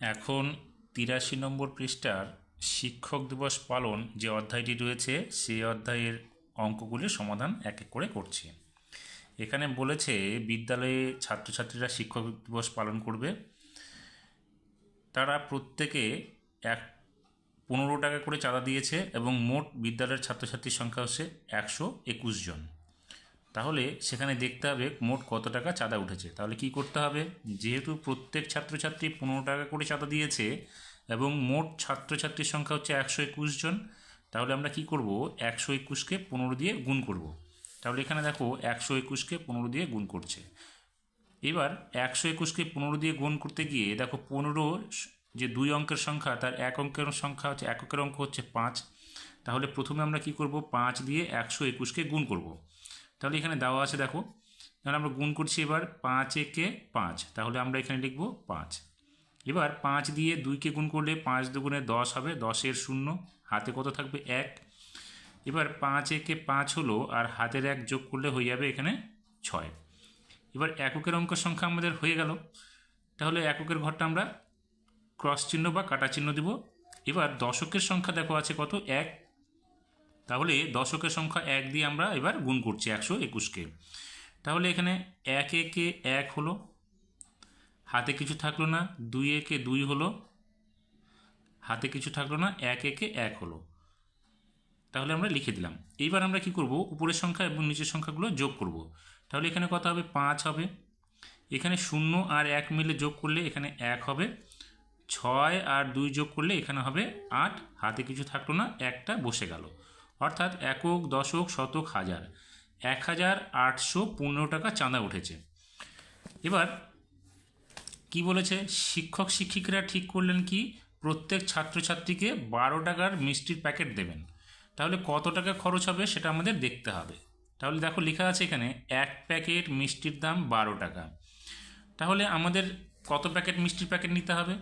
এখন ৮৩ নম্বর পৃষ্ঠার শিক্ষক দিবস পালন যে অধ্যায়টি রয়েছে সেই অধ্যায়ের অঙ্কগুলির সমাধান এক এক করে করছি। এখানে বলেছে বিদ্যালয়ে ছাত্রছাত্রীরা শিক্ষক দিবস পালন করবে। তারা প্রত্যেকে 15 টাকা করে চাঁদা দিয়েছে এবং মোট বিদ্যালয়ের ছাত্রছাত্রীর সংখ্যা হচ্ছে 121 জন। তাহলে সেখানে দেখতে হবে মোট কত টাকা চাঁদা উঠেছে। তাহলে কি করতে হবে, যেহেতু প্রত্যেক ছাত্রছাত্রী 15 টাকা করে চাঁদা দিয়েছে এবং মোট ছাত্রছাত্রীর সংখ্যা হচ্ছে 121 জন, তাহলে আমরা কি করব, 121কে 15 দিয়ে গুণ করব। তাহলে এখানে দেখো 121কে 15 দিয়ে গুণ করছে। এবার 121কে 15 দিয়ে গুণ করতে গিয়ে দেখো 15 যে 2 অঙ্কের সংখ্যা তার এক অঙ্কের সংখ্যা হচ্ছে, এককের অঙ্ক হচ্ছে 5। তাহলে প্রথমে আমরা কি করব, 5 দিয়ে 121কে গুণ করব। তাহলে এখানে দেওয়া আছে দেখো, তাহলে আমরা গুণ করছি। এবার 5 একে 5, তাহলে আমরা এখানে লিখব 5। এবার 5 দিয়ে 2কে গুণ করলে 5 দুগুণে 10 হবে, 10-এর 0, হাতে কত থাকবে 1। এবার 5 একে 5 হলো, আর হাতের 1 যোগ করলে হয়ে যাবে এখানে 6। এবার এককের অঙ্কের সংখ্যা আমাদের হয়ে গেল। তাহলে এককের ঘরটা আমরা ক্রস চিহ্ন বা কাটা চিহ্ন দিব। এবার দশকের সংখ্যা দেখো আছে কত, 1। তাহলে দশকের সংখ্যা 1 দিয়ে আমরা এবার গুণ করছি 121কে। তাহলে এখানে 1 একে 1 হলো, হাতে কিছু থাকলো না, 2 একে 2 হলো, হাতে কিছু থাকলো না, 1 একে 1 হলো। তাহলে আমরা লিখে দিলাম। এইবার আমরা কি করব, উপরের সংখ্যা এবং নিচের সংখ্যাগুলো যোগ করব। তাহলে এখানে কত হবে, 5 হবে। এখানে 0 আর 1 মিলে যোগ করলে এখানে 1 হবে। 6 আর 2 যোগ করলে এখানে হবে 8, হাতে কিছু থাকলো না, একটা বসে গেল। অর্থাৎ একক, দশক, শতক, হাজার, 1815 টাকা চাঁদা উঠেছে। এবার কি বলেছে, শিক্ষক শিক্ষিকারা ঠিক করলেন কি, প্রত্যেক ছাত্রছাত্রীকে 12 টাকার মিষ্টির প্যাকেট দেবেন। তাহলে কত টাকা খরচ হবে সেটা আমাদের দেখতে হবে। তাহলে দেখো লেখা আছে এখানে 1 প্যাকেট মিষ্টির দাম 12 টাকা। তাহলে আমাদের কত প্যাকেট মিষ্টির প্যাকেট নিতে হবে,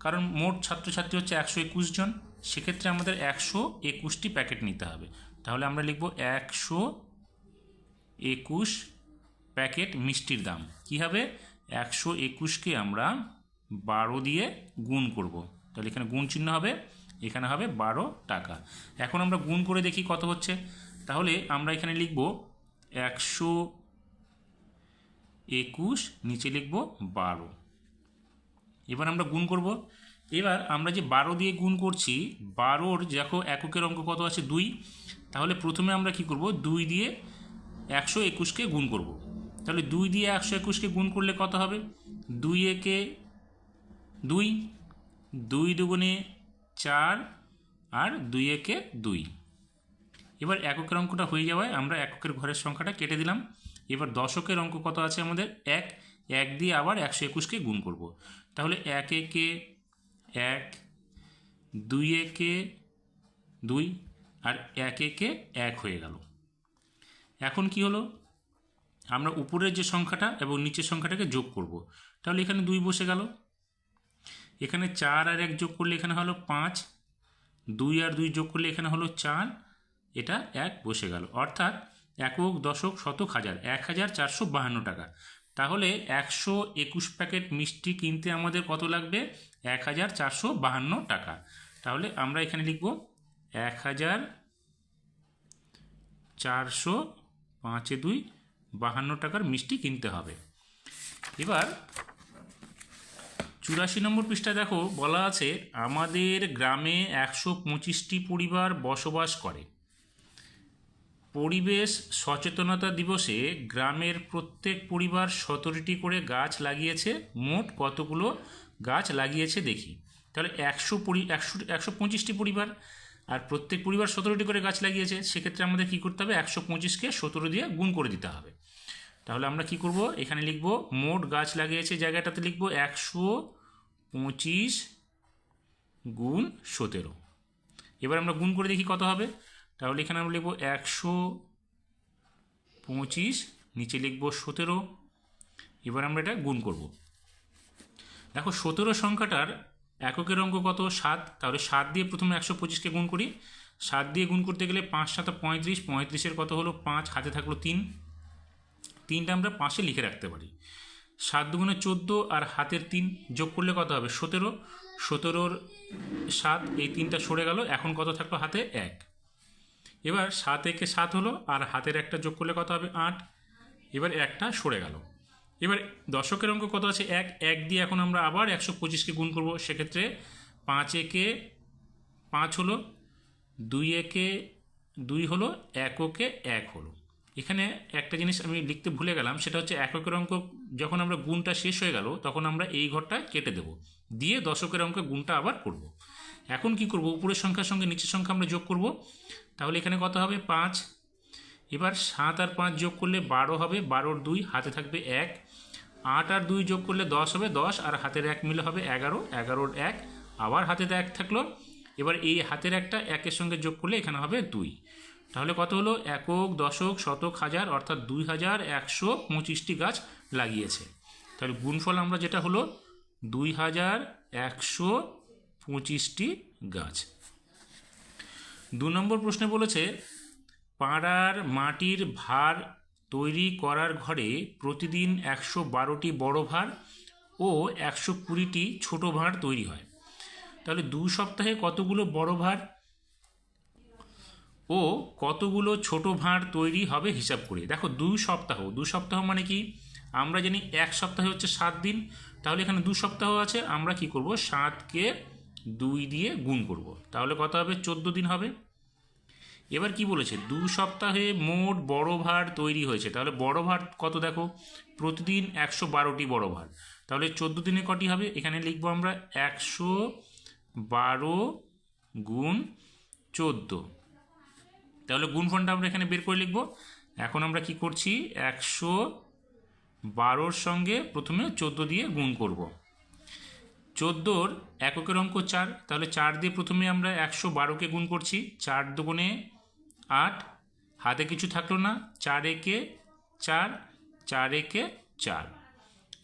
কারণ মোট ছাত্রছাত্রী হচ্ছে 121 জন, সেক্ষেত্রে আমাদের 121টি প্যাকেট নিতে হবে। তাহলে আমরা লিখব 121 প্যাকেট মিষ্টির দাম। কী হবে, 121কে আমরা 12 দিয়ে গুণ করব। তাহলে এখানে গুণ চিহ্ন হবে, এখানে হবে 12 টাকা। এখন আমরা গুণ করে দেখি কত হচ্ছে। তাহলে আমরা এখানে লিখব 121, নিচে লিখব 12। এবার আমরা গুণ করব। এবার আমরা যে 12 দিয়ে গুণ করছি, 12-র দেখো এককের অঙ্ক কত আছে, 2। তাহলে প্রথমে আমরা কি করব, 2 দিয়ে 121কে গুণ করব। তাহলে 2 দিয়ে 121কে গুণ করলে কত হবে, 2 একে 2, 2 দুগুণে 4, আর 2 একে 2। এবার এককের অঙ্কটা হয়ে যাওয়ায় আমরা এককের ঘরের সংখ্যাটা কেটে দিলাম। এবার দশকের অঙ্ক কত আছে আমাদের, 1। 1 দিয়ে আবার 121কে গুণ করব। তাহলে 1 একে 1, 2 একে 2, আর 1 একে 1 হয়ে গেল। এখন কি হলো, আমরা উপরের যে সংখ্যাটা এবং নিচের সংখ্যাটাকে যোগ করব। তাহলে এখানে 2 বসে গেল, এখানে 4 আর 1 যোগ করলে এখানে হলো 5, 2 আর 2 যোগ করলে এখানে হলো 4, এটা 1 বসে গেল। অর্থাৎ একক, দশক, শতক, হাজার, 1452 টাকা। তাহলে 121 প্যাকেট মিষ্টি কিনতে আমাদের কত লাগবে, 1452 টাকা। তাহলে আমরা এখানে লিখব 1400, 5 2, 52 টাকার মিষ্টি কিনতে হবে। এবার 84 নম্বর পৃষ্ঠা দেখো, বলা আছে আমাদের গ্রামে 125টি পরিবার বসবাস করে। পরিবেশ সচেতনতা দিবসে গ্রামের প্রত্যেক পরিবার 17টি করে গাছ লাগিয়েছে। মোট কতগুলো গাছ লাগিয়েছে দেখি। তাহলে 125টি পরিবার, আর প্রত্যেক পরিবার 17টি করে গাছ লাগিয়েছে, সেক্ষেত্রে আমাদের কী করতে হবে, 125কে 17 দিয়ে গুণ করে দিতে হবে। তাহলে আমরা কি করব, এখানে লিখব মোট গাছ লাগিয়েছে জায়গাটাতে লিখব 125 গুণ 17। এবার আমরা গুণ করে দেখি কত হবে। তাহলে এখানে আমরা লিখব 125, নিচে লিখব 17। এবার আমরা এটা গুণ করব। দেখো 17 সংখ্যাটার এককের অঙ্ক কত, 7। তাহলে 7 দিয়ে প্রথমে 125কে গুণ করি। 7 দিয়ে গুণ করতে গেলে 5 7 35, 35-এর কত হলো 5, হাতে থাকলো 3, 3টা আমরা 5-এ লিখে রাখতে পারি। 7 দুগুণে 14 আর হাতের 3 যোগ করলে কত হবে 17, 17-র 7, এই 3টা সরে গেল, এখন কত থাকলো হাতে 1। এবার 7 একে 7 হলো, আর হাতের একটা যোগ করলে কত হবে 8, এবার একটা সরে গেল। এবার দশকের অঙ্ক কত আছে 1, 1 দিয়ে এখন আমরা আবার 125কে গুণ করব, সেক্ষেত্রে 5 একে 5 হলো, 2 একে 2 হলো, 1 ওকে 1 হলো। এখানে একটা জিনিস আমি লিখতে ভুলে গেলাম, সেটা হচ্ছে এককের অঙ্ক যখন আমরা গুণটা শেষ হয়ে গেল তখন আমরা এই ঘরটা কেটে দেব, দিয়ে দশকের অঙ্কে গুণটা আবার করব। এখন কি করব, উপরের সংখ্যার সঙ্গে নিচের সংখ্যা আমরা যোগ করব। তাহলে এখানে কত হবে 5, এবার 7 আর 5 যোগ করলে 12 হবে, 12-র 2 হাতে থাকবে 1, 8 আর 2 যোগ করলে 10 হবে, 10 আর হাতের 1 মিলে হবে 11, 11-র 1 আবার হাতে 1 থাকলো। এবার এই হাতের একটা 1-এর সঙ্গে যোগ করলে এখানে হবে 2। তাহলে কত হলো একক, দশক, শতক, হাজার, অর্থাৎ 2125টি গাছ লাগিয়েছে। তাহলে গুণফল আমরা যেটা হলো 2125টি গাছ। 2 নম্বর প্রশ্নে বলেছে পাড়ার মাটির ভার তৈরি করার ঘরে প্রতিদিন 112টি বড় ভার ও 120টি ছোট ভার তৈরি হয়। তাহলে 2 সপ্তাহে কতগুলো বড় ভার ও কতগুলো ছোট ভাঁড় তৈরি হবে হিসাব করে। দেখো 2 সপ্তাহ মানে কি, আমরা জানি 1 সপ্তাহে হচ্ছে 7 দিন, তাহলে এখানে 2 সপ্তাহ আছে, আমরা কি করব 7কে 2 দিয়ে গুণ করব, তাহলে কত হবে 14 দিন হবে। এবার কি বলেছে 2 সপ্তাহে মোট বড় ভাঁড় তৈরি হয়েছে, তাহলে বড় ভাঁড় কত দেখো প্রতিদিন 112টি বড় ভাঁড়, তাহলে 14 দিনে কটি হবে, এখানে লিখবো আমরা 112 গুণ 14। তাহলে গুণফলটা আমরা এখানে বের করে লিখব। এখন আমরা কি করছি 112-র সঙ্গে প্রথমে 14 দিয়ে গুণ করব। 14-র এককের অঙ্ক 4, তাহলে 4 দিয়ে প্রথমে আমরা 112কে গুণ করছি, 4 দুগুণে 8, হাতে কিছু থাকলো না, 4 একে 4, 4 একে 4।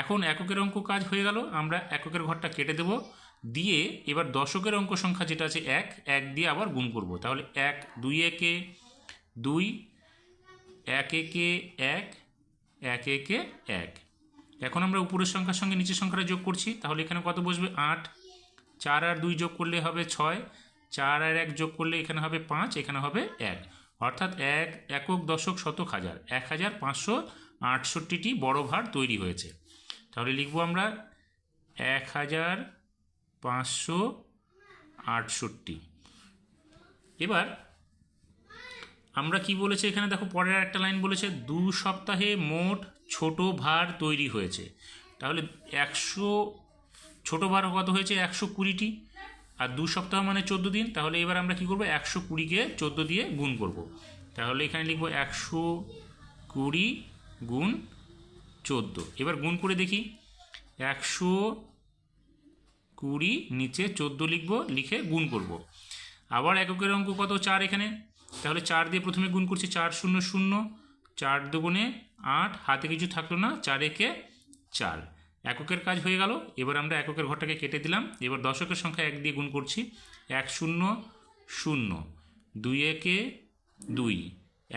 এখন এককের অঙ্ক কাজ হয়ে গেল, আমরা এককের ঘরটা কেটে দেব, দিয়ে এবার দশকের অঙ্ক সংখ্যা যেটা আছে 1, 1 দিয়ে আবার গুণ করব। তাহলে 1, 2 একে 2, 1 একে 1, 1 একে 1। এখন আমরা উপরের সংখ্যার সঙ্গে নিচের সংখ্যাটা যোগ করছি, তাহলে এখানে কত বসবে 8, 4 আর 2 যোগ করলে হবে 6, 4 আর 1 যোগ করলে এখানে হবে 5, এখানে হবে 1, অর্থাৎ একক, দশক, শতক, হাজার 1568টি বড় ভাঁড় তৈরি হয়েছে। তাহলে লিখব আমরা 1568। এবার আমরা কি বলেছে এখানে দেখো পরের একটা লাইন বলেছে 2 সপ্তাহে মোট ছোট ভাঁড় তৈরি হয়েছে, তাহলে 100 ছোট ভাঁড় কত হয়েছে 120টি, আর 2 সপ্তাহ মানে 14 দিন, তাহলে এবার আমরা কি করব 120কে 14 দিয়ে গুণ করব, তাহলে এখানে লিখব 120 গুণ 14। এবার গুণ করে দেখি 120 নিচে 14 লিখব, লিখে গুণ করব। আবার এককের অঙ্ক কত 4 এখানে, তাহলে 4 দিয়ে প্রথমে গুণ করছি, 4 0 0, 4 দুগুণে 8, হাতে কিছু থাকলো না, 4 একে 4, এককের কাজ হয়ে গেল। এবার আমরা এককের ঘরটাকে কেটে দিলাম, এবার দশকের সংখ্যা 1 দিয়ে গুণ করছি, 1 0 0, 2 একে 2,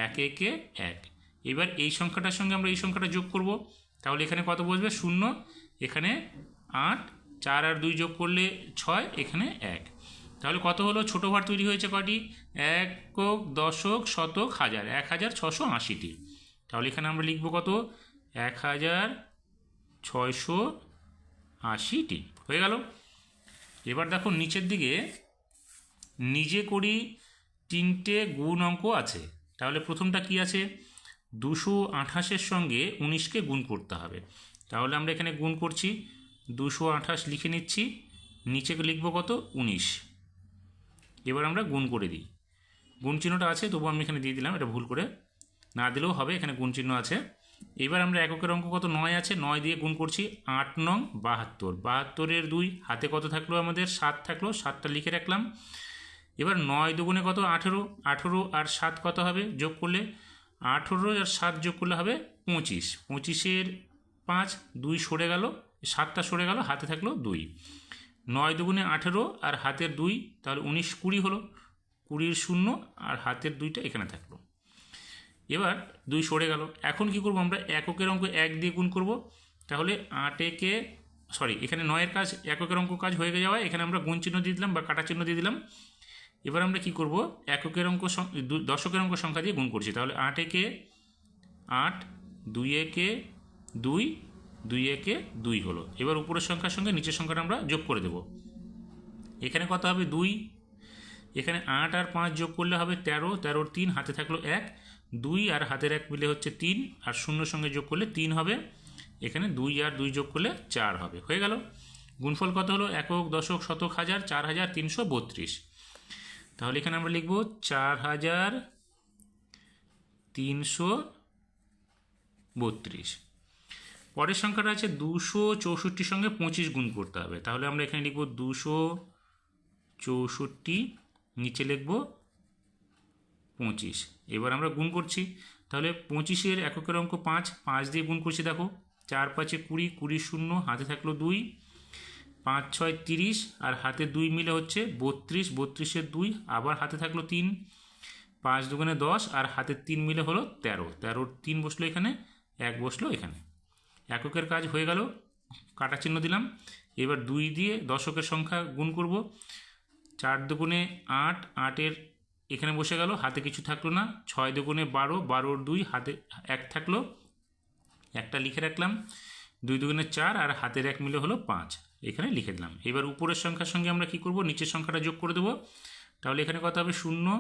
1 একে 1। এবার এই সংখ্যাটার সঙ্গে আমরা এই সংখ্যাটা যোগ করব, তাহলে এখানে কত বসবে 0, এখানে 8, 4 আর 2 যোগ করলে 6, এখানে 1। তাহলে কত হলো ছোট ভাঁড় তৈরি হয়েছে কয়টি, একক, দশক, শতক, হাজার 1680টি। তাহলে এখানে আমরা লিখব কত 1680টি হয়ে গেল। এবার দেখো নিচের দিকে নিজে করি 3টে গুণ অঙ্ক আছে, তাহলে প্রথমটা কি আছে 228-এর সঙ্গে 19কে গুণ করতে হবে, তাহলে আমরা এখানে গুণ করছি 228 লিখে নিচ্ছি, নিচে লিখব কত 19। এবার আমরা গুণ করে দিই, গুণ চিহ্নটা আছে তবু আমি এখানে দিয়ে দিলাম, এটা ভুল করে না দিলেও হবে, এখানে গুণ চিহ্ন আছে। এবার আমরা এককের অঙ্ক কত 9 আছে, 9 দিয়ে গুণ করছি, 8 নং 72, 72-এর 2, হাতে কত থাকলো আমাদের 7 থাকলো, 7টা লিখে রাখলাম। এবার 9 দুগুণে কত 18, 18 আর 7 কত হবে যোগ করলে, 18 আর 7 যোগ করলে হবে 25, 25-এর 5, 2 সরে গেল, 7টা সরে গেল, হাতে থাকলো 2, 9 দুগুণে 18 আর হাতের 2, তাহলে 19 20 হলো, 20-এর 0 আর হাতের 2টা এখানে থাকলো। এবার 2 সরে গেল, এখন কি করব আমরা এককের অঙ্ক 1 দিয়ে গুণ করব, তাহলে 8 একে এখানে 9-এর কাজ এককের অঙ্ক কাজ হয়ে যাওয়ায় এখানে আমরা গুণ চিহ্ন দিয়ে দিলাম বা কাটা চিহ্ন দিয়ে দিলাম। এবার আমরা কি করব, এককের অঙ্ক দশকের অঙ্ক সংখ্যা দিয়ে গুণ করছি। তাহলে 8 একে 8, 2 একে 2, 2 একে 2 হলো। এবার উপরের সংখ্যার সঙ্গে নিচের সংখ্যাটা আমরা যোগ করে দেব। এখানে কত হবে 2, এখানে 8 আর 5 যোগ করলে হবে 13, 13 3 হাতে থাকলো 1, 2 আর হাতের 1 মিলে হচ্ছে 3, আর শূন্যর সঙ্গে যোগ করলে 3 হবে। এখানে 2 আর 2 যোগ করলে 4 হবে, হয়ে গেল। গুণফল কত হলো, একক দশক শতক হাজার 4332। তাহলে এখানে আমরা লিখব 4332। পরের সংখ্যাটা আছে 264 সঙ্গে 25 গুণ করতে হবে। তাহলে আমরা এখানে লিখব 264, নিচে লিখব 25। এবার আমরা গুণ করছি। তাহলে 25-এর এককের অঙ্ক 5, 5 দিয়ে গুণ করছি। দেখো 4 5 20, 20 শূন্য হাতে থাকলো 2, 5 6 30 আর হাতে 2 মিলে হচ্ছে 32, 32-এর 2 আবার হাতে থাকলো 3, 5 দুগুণে 10 আর হাতে 3 মিলে হলো 13, 13 3 বসলো এখানে, 1 বসলো এখানে। এককের কাজ হয়ে গেল, কাটা চিহ্ন দিলাম। এবার 2 দিয়ে দশকের সংখ্যা গুণ করব। 4 দুগুণে 8, 8-এর এখানে বসে গেল, হাতে কিছু থাকলো না। 6 দুগুণে 12, 12-র 2 হাতে 1 থাকলো, একটা লিখে রাখলাম। 2 দুগুণে 4 আর হাতের 1 মিলে হলো 5, এখানে লিখে দিলাম। এবার উপরের সংখ্যার সঙ্গে আমরা কি করব, নিচের সংখ্যাটা যোগ করে দেবো। তাহলে এখানে কত হবে 0,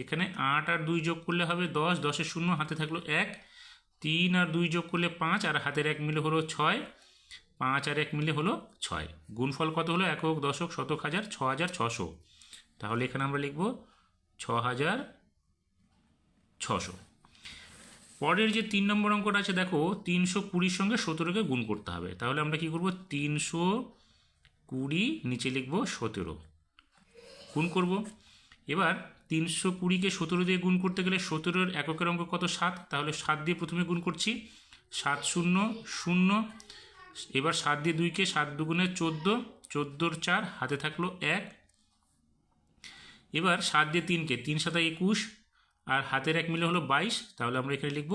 এখানে 8 আর 2 যোগ করলে হবে 10, 10-এর 0 হাতে থাকলো 1, 3 আর 2 যোগ করলে 5 আর হাতের 1 মিলে হলো 6, 5 আর 1 মিলে হলো 6। গুণফল কত হলো, একক দশক শতক হাজার 6600। তাহলে এখানে আমরা লিখব 6600। পরের যে 3 নম্বর অঙ্কটা আছে দেখো, 320-র সঙ্গে 17-কে গুণ করতে হবে। তাহলে আমরা কি করব, 320 নিচে লিখব 17 গুণ করব। এবার 320-কে 17 দিয়ে গুণ করতে গেলে 17-এর এককের অঙ্ক কত, 7। তাহলে 7 দিয়ে প্রথমে গুণ করছি, 7 0 0। এবার 7 দিয়ে 2-কে 7 দুগুণে 14, 14-র 4 হাতে থাকলো 1। এবার 7 দিয়ে 3-কে 3 7 21 আর হাতের 1 মিলে হলো 22। তাহলে আমরা এখানে লিখব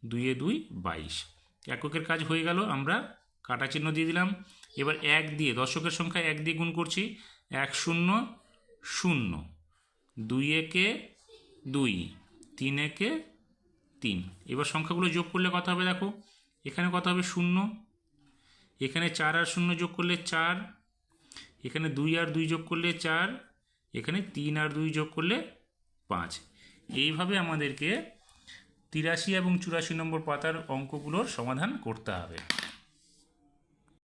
2 এ 2 22। এককের কাজ হয়ে গেল, আমরা কাটা চিহ্ন দিয়ে দিলাম। এবার 1 দিয়ে দশকের সংখ্যা 1 দিয়ে গুণ করছি, 1 0 0, 2 একে 2, 3 একে 3। এবার সংখ্যাগুলো যোগ করলে কত হবে, দেখো এখানে কত হবে 0, এখানে 4 আর 0 যোগ করলে 4, এখানে 2 আর 2 যোগ করলে 4, এখানে 3 আর 2 যোগ করলে 5। এইভাবে আমাদেরকে 83 এবং 84 নম্বর পাতার অঙ্কগুলোর সমাধান করতে হবে।